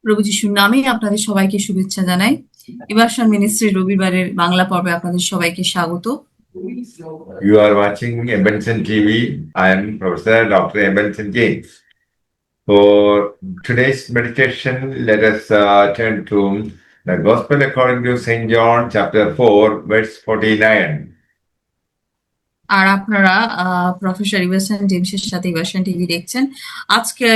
প্রভু যিশুর নামেই আপনাদের সবাইকে শুভেচ্ছা জানাই। ইভারশন মিনিস্ট্রির রবিবারের বাংলা পর্বে আপনাদের সবাইকে স্বাগত। You are watching Ebenson TV. I am Professor Dr. Ebenson James. For today's meditation, let us turn to the Gospel according to St. John, chapter 4, verse 49. আর আপনারা প্রফেসর ইভারশন জেমসের সাথে ইভারশন টিভি দেখছেন। আজকে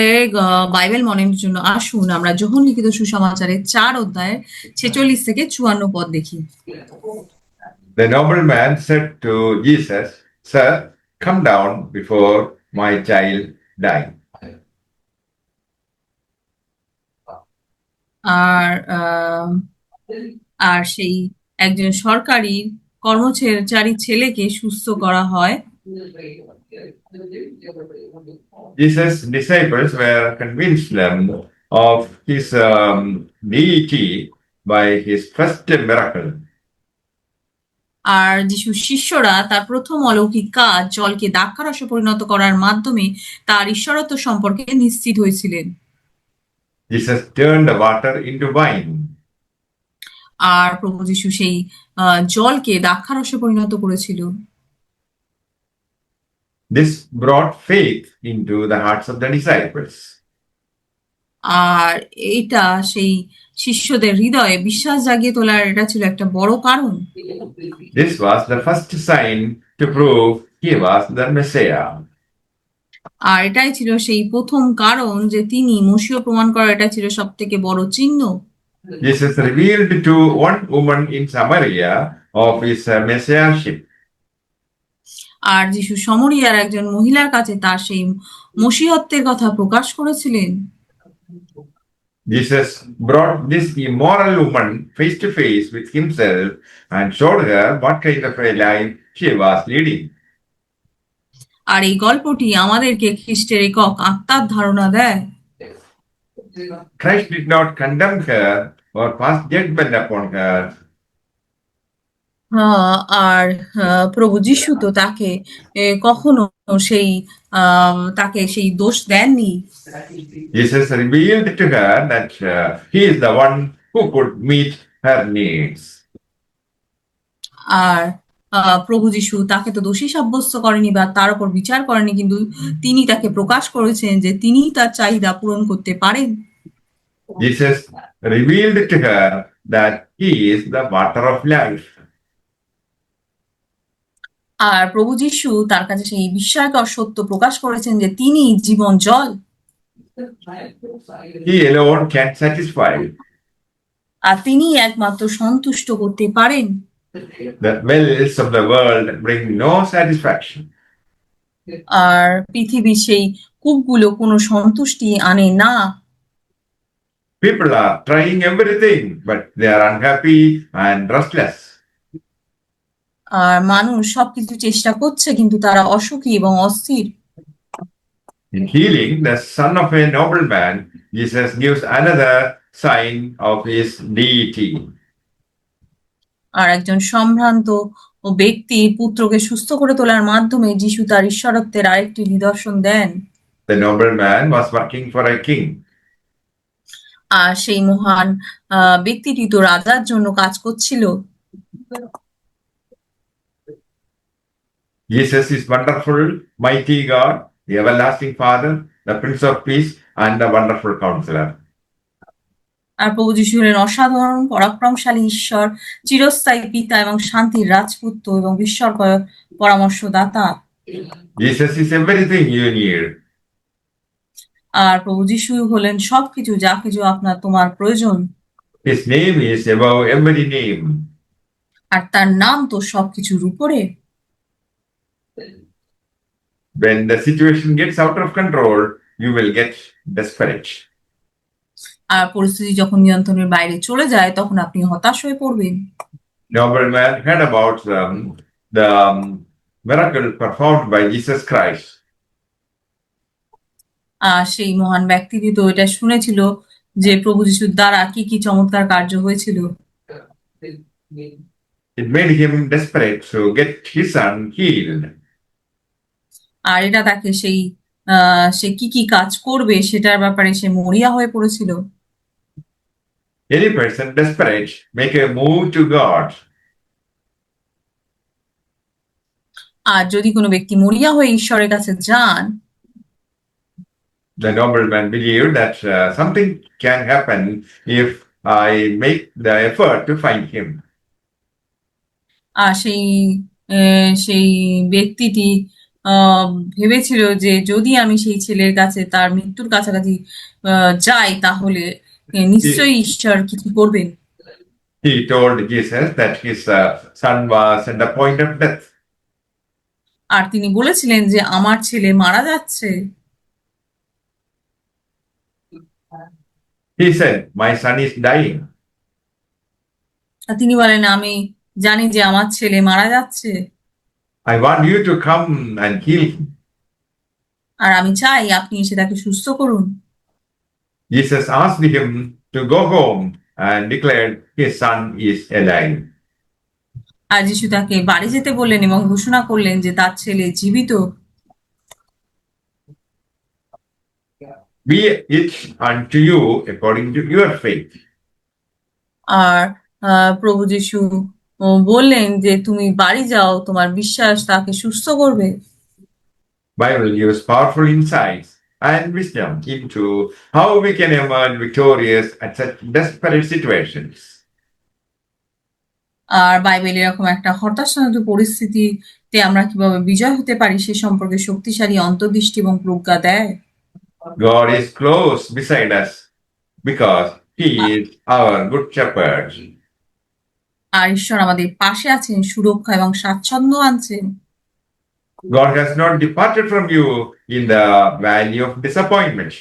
বাইবেল মনের জন্য আসুন আমরা যোহন লিখিত সুসমাচারের 4 অধ্যায়ের 46 থেকে 54 পদ দেখি। The nobleman said to Jesus, "Sir, come down before my child die." আর আর সেই একজন সরকারি কর্মচারী ছেলেকে সুস্থ করা হয়। Jesus' disciples were convinced of his deity by his first miracle. আর যিশুর শিষ্যরা তার প্রথম অলৌকিক কাজ জলকে দ্রাক্ষারসে পরিণত করার মাধ্যমে তার ঈশ্বরত্ব সম্পর্কে নিশ্চিত হয়েছিলেন। Jesus turned the water into wine. আর প্রভু যিশু সেই জলকে দ্রাক্ষারসে পরিণত করেছিল। This brought faith into the hearts of the disciples. আর এটা সেই শিষ্যদের হৃদয়ে বিশ্বাস জাগিয়ে তোলার এটা ছিল একটা বড় কারণ। This was the first sign to prove he was the Messiah. আর এটাই ছিল সেই প্রথম কারণ যে তিনি মসীহ প্রমাণ করার এটা ছিল সবথেকে বড় চিহ্ন। Jesus revealed to one woman in Samaria of his messiahship. আর যিশু সমরিয়ার একজন মহিলার কাছে তার সেই মসীহত্বের কথা প্রকাশ করেছিলেন। Jesus brought this immoral woman face to face with himself and showed her what kind of a life she was leading. আর এই গল্পটি আমাদেরকে খ্রিস্টের একক আত্মার ধারণা দেয়। Christ did not condemn her or pass judgment upon her. আর প্রভু যিশু তো তাকে কখনো সেই তাকে সেই দোষ দেননি। Jesus revealed to her that he is the one who could meet her needs. আর প্রভু যিশু তাকে তো দোষী সাব্যস্ত করেনি বা তার উপর বিচার করেনি, কিন্তু তিনি তাকে প্রকাশ করেছেন যে তিনি তার চাহিদা পূরণ করতে পারেন। Jesus revealed to her that he is the water of life. আর প্রভু যিশু তার কাছে সেই বিস্ময়কর সত্য প্রকাশ করেছেন যে তিনি জীবন জল। He alone can satisfy. আর তিনি একমাত্র সন্তুষ্ট করতে পারেন। The wells of the world bring no satisfaction. আর পৃথিবীর সেই কূপগুলো কোনো সন্তুষ্টি আনে না। People are trying everything, but they are unhappy and restless. আর মানুষ সবকিছু চেষ্টা করছে কিন্তু তারা অসুখী এবং অস্থির। In healing the son of a nobleman, Jesus gives another sign of his deity. আর একজন সম্ভ্রান্ত ও ব্যক্তি পুত্রকে সুস্থ করে তোলার মাধ্যমে যিশু তার ঈশ্বরত্বের আরেকটি নিদর্শন দেন। The nobleman was working for a king. আর সেই মহান ব্যক্তিটি তো রাজার জন্য কাজ করছিল। Jesus is wonderful, mighty God, the everlasting Father, the Prince of Peace, and the wonderful Counselor. আর প্রভু যিশু হলেন অসাধারণ পরাক্রমশালী ঈশ্বর, চিরস্থায়ী পিতা এবং শান্তির রাজপুত্র এবং বিস্ময়কর পরামর্শদাতা। Jesus is everything you need. আর প্রভু যিশু হলেন সবকিছু যা কিছু আপনার তোমার প্রয়োজন। His name is above every name. আর তার নাম তো সবকিছুর উপরে। When the situation gets out of control, you will get desperate. আর পরিস্থিতি যখন নিয়ন্ত্রণের বাইরে চলে যায় তখন আপনি হতাশ হয়ে পড়বেন। Nobleman heard about the miracle performed by Jesus Christ. সেই মহান ব্যক্তিটি তো এটা শুনেছিল যে প্রভু যিশুর দ্বারা কি কি চমৎকার কার্য হয়েছিল। It made him desperate to get his son healed. আর এটা তাকে সেই সে কি কি কাজ করবে সেটার ব্যাপারে সে মরিয়া হয়ে পড়েছিল। Any person desperate make a move to God. আর যদি কোনো ব্যক্তি মরিয়া হয়ে ঈশ্বরের কাছে যান, The nobleman believed that something can happen if I make the effort to find him. আর সেই ব্যক্তিটি আহ, ভেবেছিল যে যদি আমি সেই ছেলের কাছে তার মৃত্যুর কাছাকাছি যাই, তাহলে নিশ্চয়ই ঈশ্বর কিছু করবেন। He told Jesus that his son was at the point of death. আর তিনি বলেছিলেন যে আমার ছেলে মারা যাচ্ছে। He said, "My son is dying. আর তিনি বলেন, আমি জানি যে আমার ছেলে মারা যাচ্ছে, I want you to come and heal him." আর আমি চাই আপনি এসে তাকে সুস্থ করুন। Jesus asked him to go home and declared his son is alive. আর যিশু তাকে বাড়ি যেতে বললেন এবং ঘোষণা করলেন যে তার ছেলে জীবিত। Be it unto you according to your faith. আর প্রভু যিশু বললেন যে তুমি বাড়ি যাও, তোমার বিশ্বাস তাকে সুস্থ করবে। Bible gives powerful insights and wisdom into how we can emerge victorious at such desperate situations. আর বাইবেল এরকম একটা হতাশাজনক পরিস্থিতিতে আমরা কিভাবে বিজয় হতে পারি সে সম্পর্কে শক্তিশালী অন্তর্দৃষ্টি এবং প্রজ্ঞা দেয়। God is close beside us because He is our good shepherd. আর ঈশ্বর আমাদের পাশে আছেন, সুরক্ষা এবং স্বাচ্ছন্দ্য আনছেন। God has not departed from you in the valley of disappointment.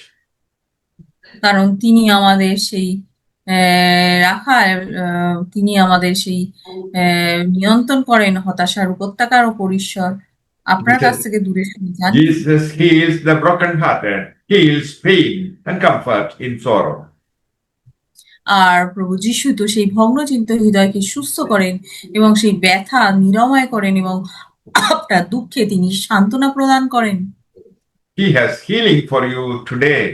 কারণ তিনি আমাদের সেই তিনি আমাদের সেই নিয়ন্ত্রণ করেন হতাশার উপত্যকার ওপর। ঈশ্বর আপনার কাছ থেকে দূরে সরে যান। Jesus heals the brokenhearted, heals pain and comfort in sorrow. আর প্রভু যিশু তো সেই ভগ্নচিন্ত হৃদয়কে সুস্থ করেন এবং সেই ব্যথা নিরাময় করেন এবং আপনার দুঃখে তিনি সান্ত্বনা প্রদান করেন। He has healing for you today.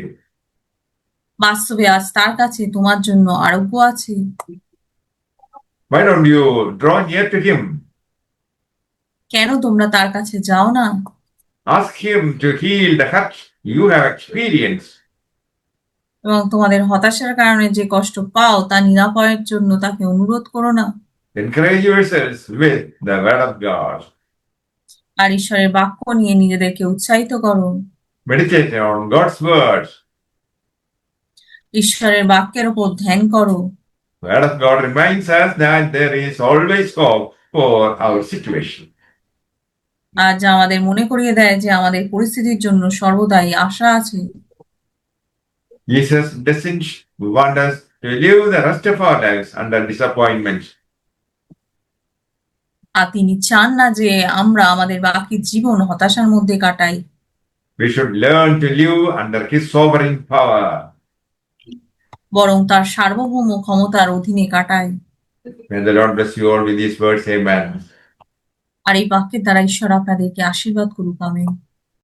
বাস্তবে আজ তার কাছে তোমার জন্য আরোগ্য আছে। Why don't you draw near to Him? কেন তোমরা তার কাছে যাও না? Ask Him to heal the hurt you have experienced. এবং তোমাদের হতাশার কারণে যে কষ্ট পাও তা নিরাময়ের জন্য তাকে অনুরোধ করো না। Encourage yourselves with the Word of God. আর ঈশ্বরের বাক্য নিয়ে নিজেদেরকে উৎসাহিত করো। Meditate on God's Word. ঈশ্বরের বাক্যের উপর ধ্যান করো। The Word of God reminds us that there is always hope for our situation. আর যা আমাদের মনে করিয়ে দেয় যে আমাদের পরিস্থিতির জন্য সর্বদাই আশা আছে। Jesus doesn't want us to live the rest of our lives under disappointment. আর তিনি চান না যে আমরা আমাদের বাকি জীবন হতাশার মধ্যে কাটাই। We should learn to live under His sovereign power. বরং তার সার্বভৌম ক্ষমতার অধীনে কাটাই। May the Lord bless you all with these words. Amen. আর এই বাক্যের দ্বারা ঈশ্বর আপনাদেরকে আশীর্বাদ করুক। আমেন।